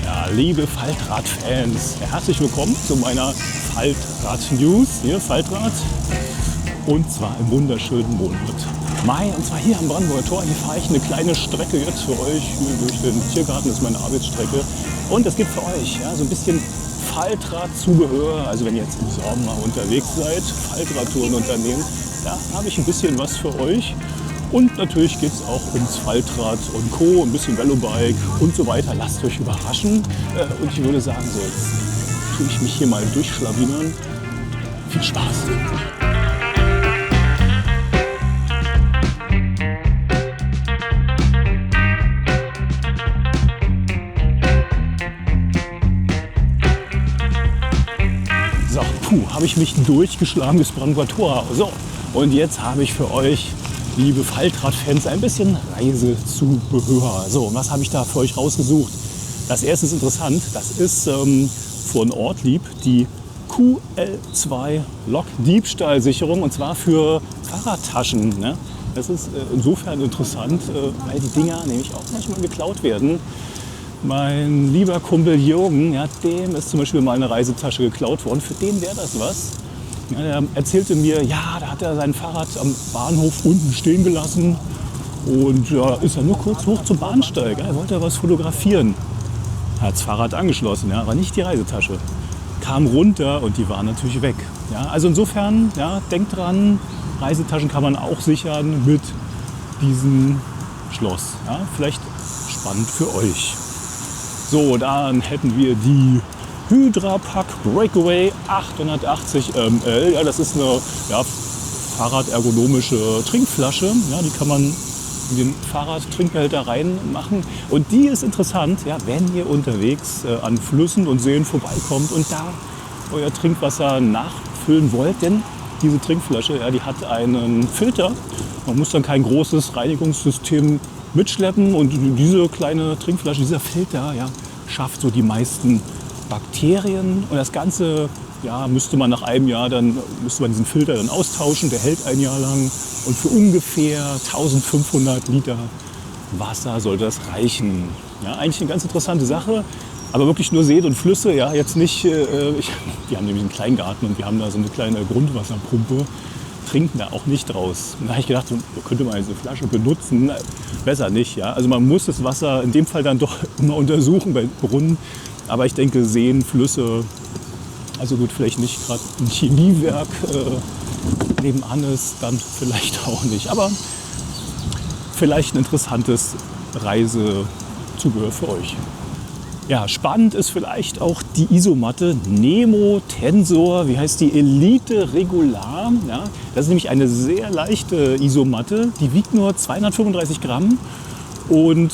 Ja, liebe Faltrad-Fans, herzlich willkommen zu meiner Faltrad-News. Hier Faltrad. Und zwar im wunderschönen Monat Mai. Und zwar hier am Brandenburger Tor. Hier fahre ich eine kleine Strecke jetzt für euch durch den Tiergarten. Das ist meine Arbeitsstrecke. Und es gibt für euch ja, so ein bisschen Faltrad-Zubehör. Also wenn ihr jetzt im Sommer unterwegs seid, Faltradtouren unternehmen, da habe ich ein bisschen was für euch. Und natürlich geht es auch ums Faltrad und Co., ein bisschen Velobike und so weiter. Lasst euch überraschen. Und ich würde sagen, so jetzt tue ich mich hier mal durchschlawinern. Viel Spaß! So, habe ich mich durchgeschlagen bis Brandenburger Tor. So, und jetzt habe ich für euch, liebe Faltrad-Fans, ein bisschen Reisezubehör. So, was habe ich da für euch rausgesucht? Das erste ist interessant. Das ist von Ortlieb die QL2 Lokdiebstahlsicherung, und zwar für Fahrradtaschen. Ne? Das ist insofern interessant, weil die Dinger nämlich auch manchmal geklaut werden. Mein lieber Kumpel Jürgen, ja, dem ist zum Beispiel mal eine Reisetasche geklaut worden. Für den wäre das was. Ja, er erzählte mir, ja, da hat er sein Fahrrad am Bahnhof unten stehen gelassen und ja, ist er nur kurz hoch zum Bahnsteig. Er wollte was fotografieren. Hat das Fahrrad angeschlossen, ja, aber nicht die Reisetasche. Kam runter und die war natürlich weg. Ja, also insofern, ja, denkt dran, Reisetaschen kann man auch sichern mit diesem Schloss. Ja, vielleicht spannend für euch. So, dann hätten wir die Hydra Pack Breakaway 880 ml. Ja, das ist eine fahrradergonomische Trinkflasche. Ja, die kann man in den Fahrradtrinkbehälter reinmachen. Und die ist interessant, ja, wenn ihr unterwegs an Flüssen und Seen vorbeikommt und da euer Trinkwasser nachfüllen wollt. Denn diese Trinkflasche, ja, die hat einen Filter. Man muss dann kein großes Reinigungssystem mitschleppen. Und diese kleine Trinkflasche, dieser Filter, ja, schafft so die meisten Bakterien. Und das Ganze müsste man nach einem Jahr, dann müsste man diesen Filter dann austauschen. Der hält ein Jahr lang. Und für ungefähr 1500 Liter Wasser sollte das reichen. Ja, eigentlich eine ganz interessante Sache. Aber wirklich nur Seen und Flüsse, ja, jetzt nicht. Wir haben nämlich einen Kleingarten und wir haben da so eine kleine Grundwasserpumpe. Trinken da auch nicht draus. Da habe ich gedacht, könnte man diese Flasche benutzen. Besser nicht. Ja? Also man muss das Wasser in dem Fall dann doch immer untersuchen bei Brunnen. Aber ich denke, Seen, Flüsse, also gut, vielleicht nicht gerade ein Chemiewerk nebenan ist, dann vielleicht auch nicht. Aber vielleicht ein interessantes Reisezubehör für euch. Ja, spannend ist vielleicht auch die Isomatte Nemo Tensor, wie heißt die, Elite Regular. Ja, das ist nämlich eine sehr leichte Isomatte, die wiegt nur 235 Gramm und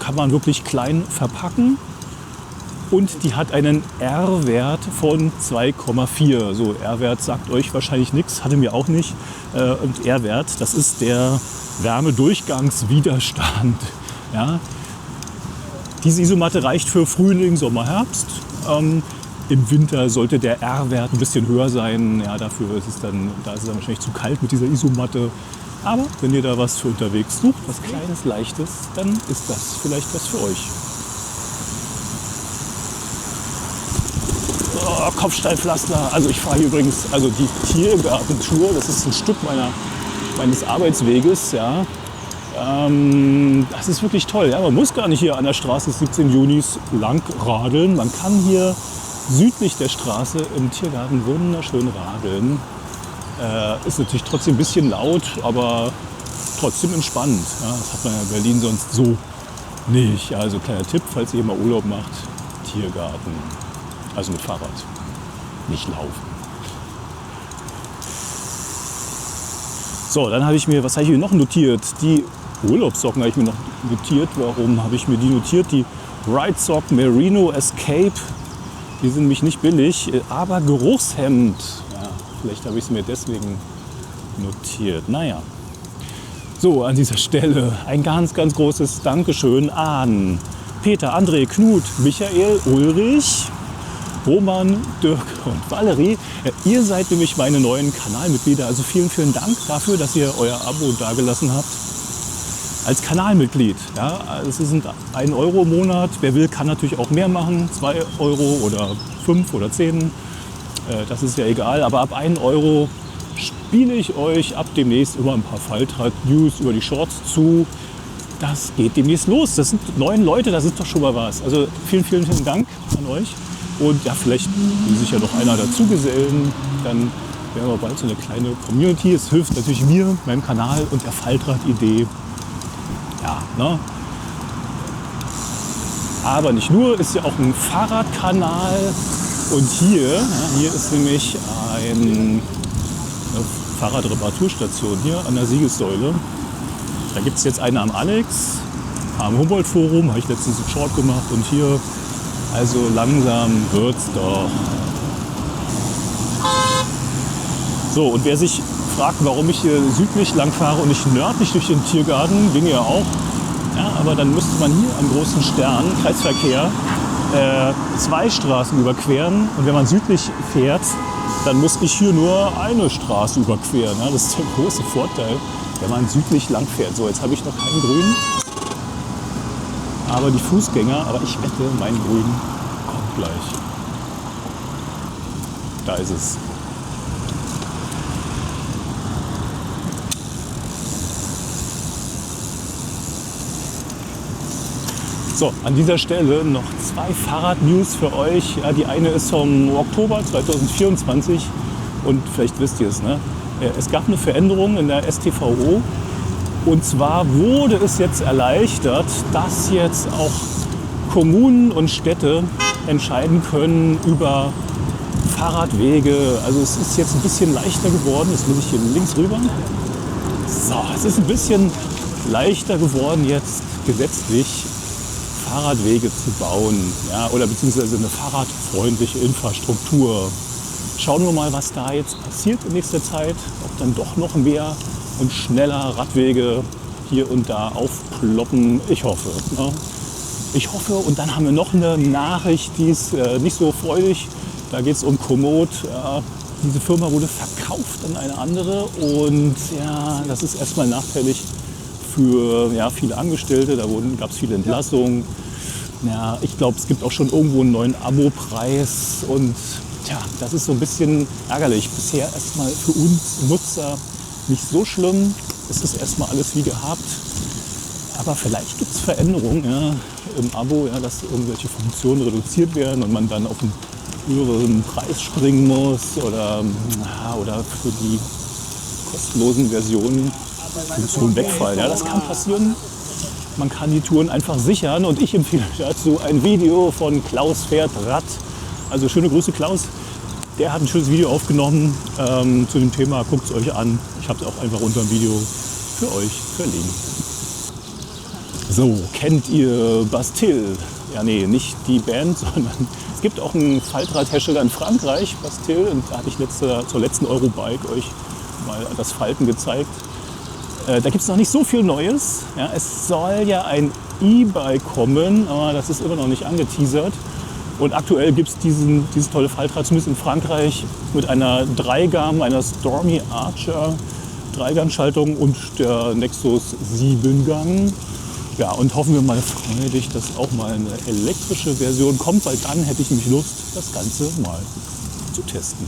kann man wirklich klein verpacken. Und die hat einen R-Wert von 2,4. So, R-Wert sagt euch wahrscheinlich nichts, hatte mir auch nicht. Und R-Wert, das ist der Wärmedurchgangswiderstand. Ja. Diese Isomatte reicht für Frühling, Sommer, Herbst. Im Winter sollte der R-Wert ein bisschen höher sein. Ja, dafür ist es dann wahrscheinlich zu kalt mit dieser Isomatte. Aber wenn ihr da was für unterwegs sucht, was Kleines, Leichtes, dann ist das vielleicht was für euch. Oh, Kopfsteinpflaster. Also ich fahre hier übrigens die Tiergartentour. Das ist ein Stück meines Arbeitsweges. Ja. Das ist wirklich toll. Ja. Man muss gar nicht hier an der Straße des 17. Junis lang radeln. Man kann hier südlich der Straße im Tiergarten wunderschön radeln. Ist natürlich trotzdem ein bisschen laut, aber trotzdem entspannend. Ja. Das hat man ja in Berlin sonst so nicht. Also kleiner Tipp, falls ihr mal Urlaub macht, Tiergarten. Also mit Fahrrad, nicht laufen. So, dann habe ich mir, was habe ich mir noch notiert? Die Urlaubssocken habe ich mir noch notiert. Warum habe ich mir die notiert? Die Ride Sock Merino Escape. Die sind nämlich nicht billig, aber Geruchshemd. Ja, vielleicht habe ich es mir deswegen notiert. Naja. So, an dieser Stelle ein ganz, ganz großes Dankeschön an Peter, André, Knut, Michael, Ulrich, Roman, Dirk und Valerie. Ihr seid nämlich meine neuen Kanalmitglieder. Also vielen, vielen Dank dafür, dass ihr euer Abo dagelassen habt. als Kanalmitglied. Ja, also es sind 1 Euro im Monat. Wer will, kann natürlich auch mehr machen. 2 Euro oder 5 oder 10. Das ist ja egal. Aber ab 1 Euro spiele ich euch ab demnächst immer ein paar Faltrad-News über die Shorts zu. Das geht demnächst los. Das sind 9 Leute, das ist doch schon mal was. Also vielen, vielen, vielen Dank an euch. Und ja, vielleicht will sich ja noch einer dazu gesellen. Dann wären wir bald so eine kleine Community. Es hilft natürlich mir, meinem Kanal und der Faltrad-Idee. Ja, ne? Aber nicht nur, ist ja auch ein Fahrradkanal. Und hier ist nämlich eine Fahrradreparaturstation hier an der Siegessäule. Da gibt es jetzt eine am Alex, am Humboldt-Forum, habe ich letztens einen Short gemacht. Und hier, also langsam wird's doch. So, und wer sich fragt, warum ich hier südlich lang fahre und nicht nördlich durch den Tiergarten, ginge ja auch. Ja, aber dann müsste man hier am großen Stern, Kreisverkehr, 2 Straßen überqueren. Und wenn man südlich fährt, dann muss ich hier nur eine Straße überqueren. Ja, das ist der große Vorteil, wenn man südlich lang fährt. So, jetzt habe ich noch keinen Grün. Aber die Fußgänger, aber ich wette, mein Grün kommt gleich. Da ist es. So, an dieser Stelle noch 2 Fahrrad-News für euch. Ja, die eine ist vom Oktober 2024 und vielleicht wisst ihr es. Ne? Es gab eine Veränderung in der StVO und zwar wurde es jetzt erleichtert, dass jetzt auch Kommunen und Städte entscheiden können über Fahrradwege. Also es ist jetzt ein bisschen leichter geworden. Jetzt muss ich hier links rüber. So, es ist ein bisschen leichter geworden jetzt gesetzlich Fahrradwege zu bauen, ja, oder beziehungsweise eine fahrradfreundliche Infrastruktur. Schauen wir mal, was da jetzt passiert in nächster Zeit, ob dann doch noch mehr und schneller Radwege hier und da aufploppen. Ich hoffe. Ne? Ich hoffe, und dann haben wir noch eine Nachricht, die ist nicht so freudig. Da geht es um Komoot. Diese Firma wurde verkauft an eine andere und ja, das ist erstmal nachteilig für viele Angestellte. Da gab es viele Entlassungen. Ja, ich glaube, es gibt auch schon irgendwo einen neuen Abo-Preis und das ist so ein bisschen ärgerlich. Bisher erstmal für uns Nutzer nicht so schlimm. Es ist erstmal alles wie gehabt. Aber vielleicht gibt es Veränderungen im Abo, dass irgendwelche Funktionen reduziert werden und man dann auf einen höheren Preis springen muss oder für die kostenlosen Versionen Funktionen wegfallen. Ja, das kann passieren. Man kann die Touren einfach sichern und ich empfehle dazu ein Video von Klaus fährt Rad. Also schöne Grüße Klaus. Der hat ein schönes Video aufgenommen zu dem Thema. Guckt es euch an. Ich habe es auch einfach unter dem Video für euch verlinkt. So, kennt ihr Bastille? Ja, nee, nicht die Band, sondern es gibt auch einen Faltradhersteller in Frankreich, Bastille. Und da habe ich zur letzten Eurobike euch mal das Falten gezeigt. Da gibt es noch nicht so viel Neues. Ja, es soll ja ein E-Bike kommen, aber das ist immer noch nicht angeteasert. Und aktuell gibt es dieses tolle Faltrad, zumindest in Frankreich, mit einer Dreigang, einer Stormy Archer Dreigangschaltung und der Nexus 7-Gang. Ja, und hoffen wir mal freudig, dass auch mal eine elektrische Version kommt, weil dann hätte ich nämlich Lust, das Ganze mal zu testen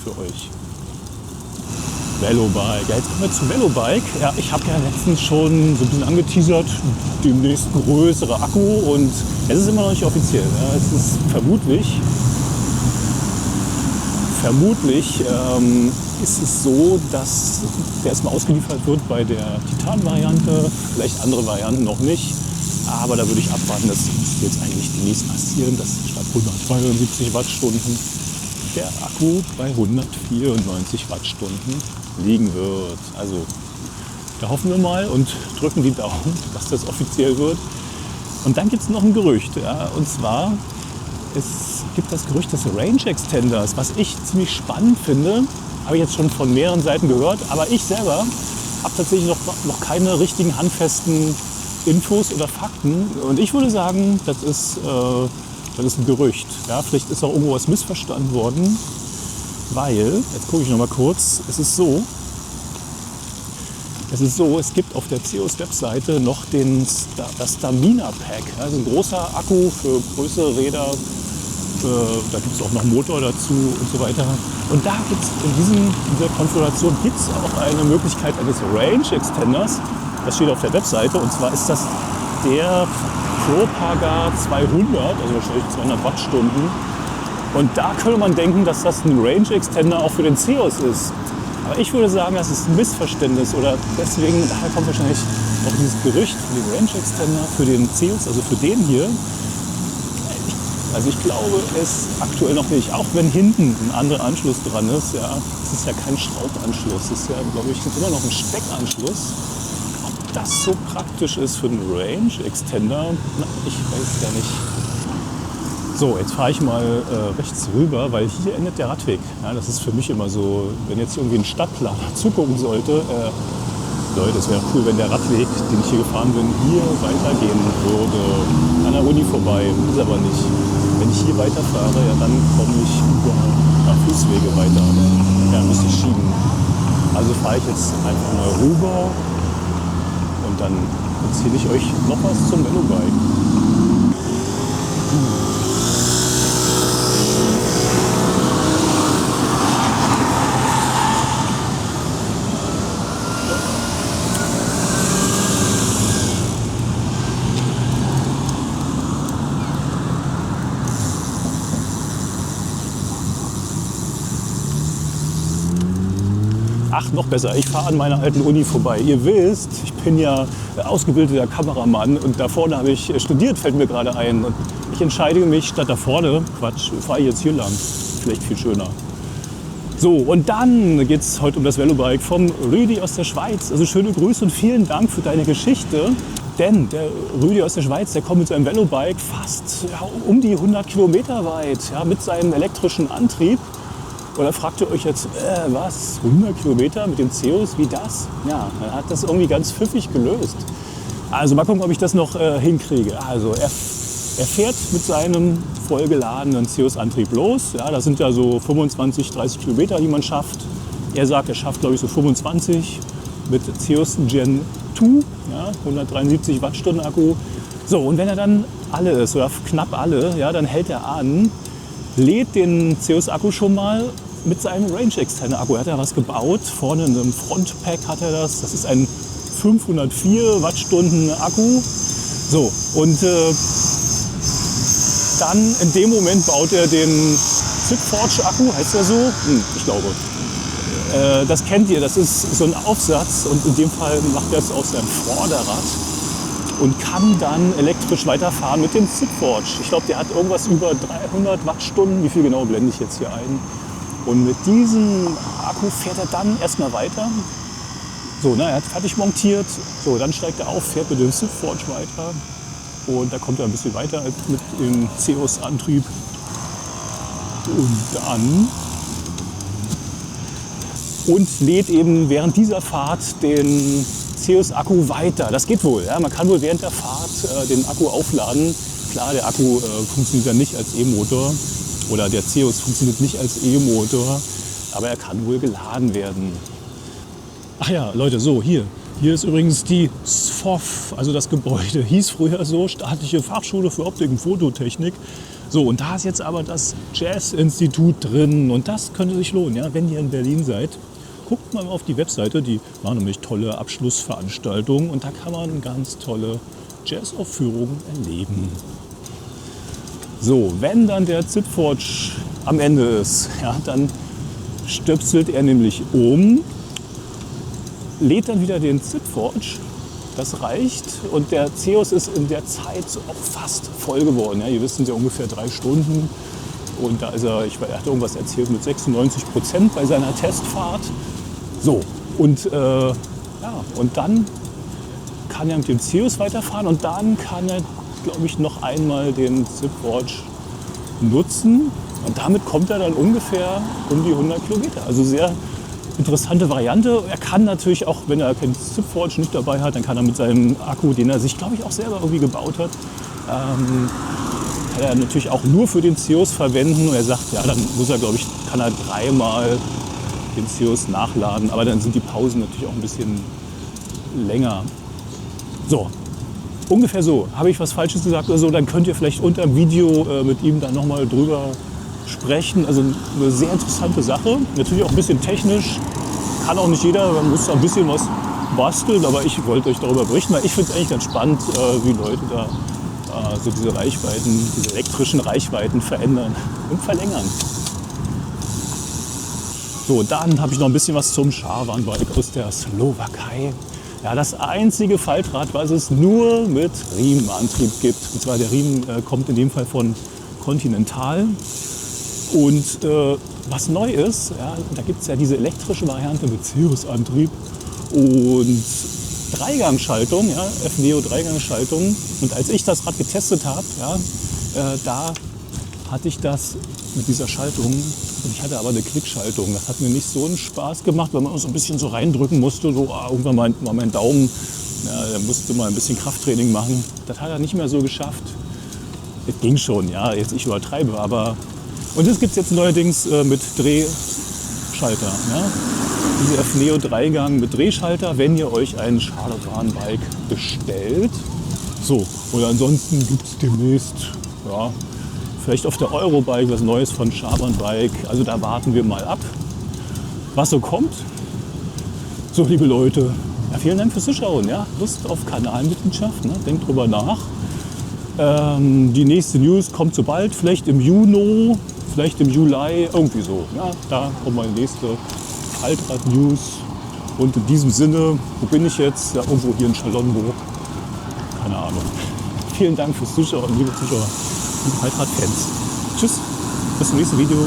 für euch. Velobike. Ja, jetzt kommen wir zu Velobike. Ja, ich habe ja letztens schon so ein bisschen angeteasert, demnächst größere Akku und es ist immer noch nicht offiziell. Ja, es ist vermutlich ist es so, dass der erstmal ausgeliefert wird bei der Titan-Variante, vielleicht andere Varianten noch nicht. Aber da würde ich abwarten, das müsste jetzt eigentlich demnächst passieren, dass statt 172 Wattstunden der Akku bei 194 Wattstunden liegen wird. Also da hoffen wir mal und drücken die Daumen, dass das offiziell wird. Und dann gibt es noch ein Gerücht. Ja, und zwar, es gibt das Gerücht des Range Extenders, was ich ziemlich spannend finde. Habe ich jetzt schon von mehreren Seiten gehört. Aber ich selber habe tatsächlich noch keine richtigen handfesten Infos oder Fakten. Und ich würde sagen, das ist ein Gerücht. Ja, vielleicht ist auch irgendwo was missverstanden worden. Weil, jetzt gucke ich noch mal kurz, es ist so, Es ist so, es gibt auf der CEOS-Webseite noch das Stamina Pack. Also ein großer Akku für größere Räder. Da gibt es auch noch einen Motor dazu und so weiter. Und da gibt es in dieser Konfiguration gibt's auch eine Möglichkeit eines Range Extenders. Das steht auf der Webseite. Und zwar ist das der ProPaga 200, also wahrscheinlich 200 Wattstunden. Und da könnte man denken, dass das ein Range Extender auch für den CEOS ist. Aber ich würde sagen, das ist ein Missverständnis. Oder deswegen, daher kommt wahrscheinlich auch dieses Gerücht für den Range Extender, für den CEOS, also für den hier. Also ich glaube es aktuell noch nicht, auch wenn hinten ein anderer Anschluss dran ist. Ja, es ist ja kein Schraubanschluss, es ist ja, glaube ich, immer noch ein Steckanschluss. Ob das so praktisch ist für einen Range Extender, na, ich weiß ja nicht. So, jetzt fahre ich mal rechts rüber, weil hier endet der Radweg. Ja, das ist für mich immer so, wenn jetzt irgendwie ein Stadtplaner zugucken sollte. Leute, es wäre cool, wenn der Radweg, den ich hier gefahren bin, hier weitergehen würde. An der Uni vorbei, ist aber nicht. Wenn ich hier weiterfahre, ja, dann komme ich über Fußwege weiter. Ja, müsste ich schieben. Also fahre ich jetzt einfach mal rüber und dann erzähle ich euch noch was zum Velobike. Ach, noch besser, ich fahre an meiner alten Uni vorbei. Ihr wisst, ich bin ja ausgebildeter Kameramann und da vorne habe ich studiert, fällt mir gerade ein. Und ich entscheide mich statt da vorne, Quatsch, fahre ich jetzt hier lang. Vielleicht viel schöner. So, und dann geht es heute um das Velobike vom Rüdi aus der Schweiz. Also schöne Grüße und vielen Dank für deine Geschichte. Denn der Rüdi aus der Schweiz, der kommt mit seinem Velobike fast um die 100 Kilometer weit, ja, mit seinem elektrischen Antrieb. Und dann fragt ihr euch jetzt, was, 100 Kilometer mit dem CEOS, wie das? Ja, dann hat das irgendwie ganz pfiffig gelöst. Also mal gucken, ob ich das noch hinkriege. Also er fährt mit seinem vollgeladenen CEOS-Antrieb los. Ja, das sind ja so 25, 30 Kilometer, die man schafft. Er sagt, er schafft, glaube ich, so 25 mit CEOS Gen 2, ja, 173 Wattstunden Akku. So, und wenn er dann alle ist, oder knapp alle, ja, dann hält er an, lädt den CEOS-Akku schon mal mit seinem Range Extender Akku. Er hat ja was gebaut, vorne in einem Frontpack hat er das. Das ist ein 504 Wattstunden Akku. So, und dann in dem Moment baut er den ZipForge Akku, heißt der so? Ich glaube. Das kennt ihr, das ist so ein Aufsatz und in dem Fall macht er es aus seinem Vorderrad und kann dann elektrisch weiterfahren mit dem ZipForge. Ich glaube, der hat irgendwas über 300 Wattstunden. Wie viel genau blende ich jetzt hier ein? Und mit diesem Akku fährt er dann erstmal weiter. So, er hat fertig montiert. So, dann steigt er auf, fährt mit dem ZipForge weiter. Und da kommt er ein bisschen weiter mit dem CEOS-Antrieb. Und lädt eben während dieser Fahrt den CEOS-Akku weiter. Das geht wohl. Ja? Man kann wohl während der Fahrt den Akku aufladen. Klar, der Akku funktioniert ja nicht als E-Motor oder der CEOS funktioniert nicht als E-Motor, aber er kann wohl geladen werden. Ach ja, Leute, so hier. Hier ist übrigens die SFOF, also das Gebäude. Hieß früher so, Staatliche Fachschule für Optik und Fototechnik. So, und da ist jetzt aber das Jazz-Institut drin. Und das könnte sich lohnen, ja, wenn ihr in Berlin seid. Guckt mal auf die Webseite, die machen nämlich tolle Abschlussveranstaltungen. Und da kann man ganz tolle Jazz-Aufführungen erleben. So, wenn dann der ZipForge am Ende ist, ja, dann stöpselt er nämlich um, lädt dann wieder den ZipForge, das reicht und der CEOS ist in der Zeit auch fast voll geworden. Ja, ihr wisst, es sind ja ungefähr 3 Stunden und da ist er, er hat irgendwas erzählt, mit 96% bei seiner Testfahrt. So, und, und dann kann er mit dem CEOS weiterfahren und dann kann er, glaube ich, noch einmal den ZipForge nutzen und damit kommt er dann ungefähr um die 100 Kilometer. Also sehr interessante Variante. Er kann natürlich auch, wenn er kein ZipForge nicht dabei hat, dann kann er mit seinem Akku, den er sich, glaube ich, auch selber irgendwie gebaut hat, kann er natürlich auch nur für den CEOS verwenden. Und er sagt, ja, dann muss er, glaube ich, kann er 3-mal den CEOS nachladen. Aber dann sind die Pausen natürlich auch ein bisschen länger. So, ungefähr so. Habe ich was Falsches gesagt oder so, dann könnt ihr vielleicht unter dem Video mit ihm dann nochmal drüber sprechen. Also eine sehr interessante Sache. Natürlich auch ein bisschen technisch. Kann auch nicht jeder, man muss da ein bisschen was basteln, aber ich wollte euch darüber berichten, weil ich finde es eigentlich ganz spannend, wie Leute da so diese Reichweiten, diese elektrischen Reichweiten verändern und verlängern. So, dann habe ich noch ein bisschen was zum Schawan-Bike aus der Slowakei. Ja, das einzige Faltrad, was es nur mit Riemenantrieb gibt. Und zwar der Riemen kommt in dem Fall von Continental. Und was neu ist, ja, da gibt es ja diese elektrische Variante mit Cirrusantrieb und Dreigangschaltung, ja, F-Neo Dreigangschaltung. Und als ich das Rad getestet habe, ja, da hatte ich das mit dieser Schaltung. Und ich hatte aber eine Klickschaltung. Das hat mir nicht so einen Spaß gemacht, weil man so ein bisschen so reindrücken musste. So, irgendwann mal mein Daumen, ja, der musste mal ein bisschen Krafttraining machen. Das hat er nicht mehr so geschafft. Es ging schon, ja, jetzt ich übertreibe, aber... Und das gibt es jetzt neuerdings mit Drehschalter. Ja? Diese F-Neo Dreigang mit Drehschalter, wenn ihr euch ein Schawan-Bike bestellt. So, oder ansonsten gibt es demnächst, ja, vielleicht auf der Eurobike was Neues von Schawan-Bike. Also da warten wir mal ab, was so kommt. So, liebe Leute, ja, vielen Dank fürs Zuschauen. Ja? Lust auf Kanalmitgliedschaft, ne? Denkt drüber nach. Die nächste News kommt so bald, vielleicht im Juni, vielleicht im Juli, irgendwie so. Ja, da kommt meine nächste Faltrad-News. Und in diesem Sinne, wo bin ich jetzt? Ja, irgendwo hier in Charlottenburg. Keine Ahnung. Vielen Dank fürs Zuschauen, liebe Zuschauer, liebe Faltrad-Fans. Tschüss, bis zum nächsten Video.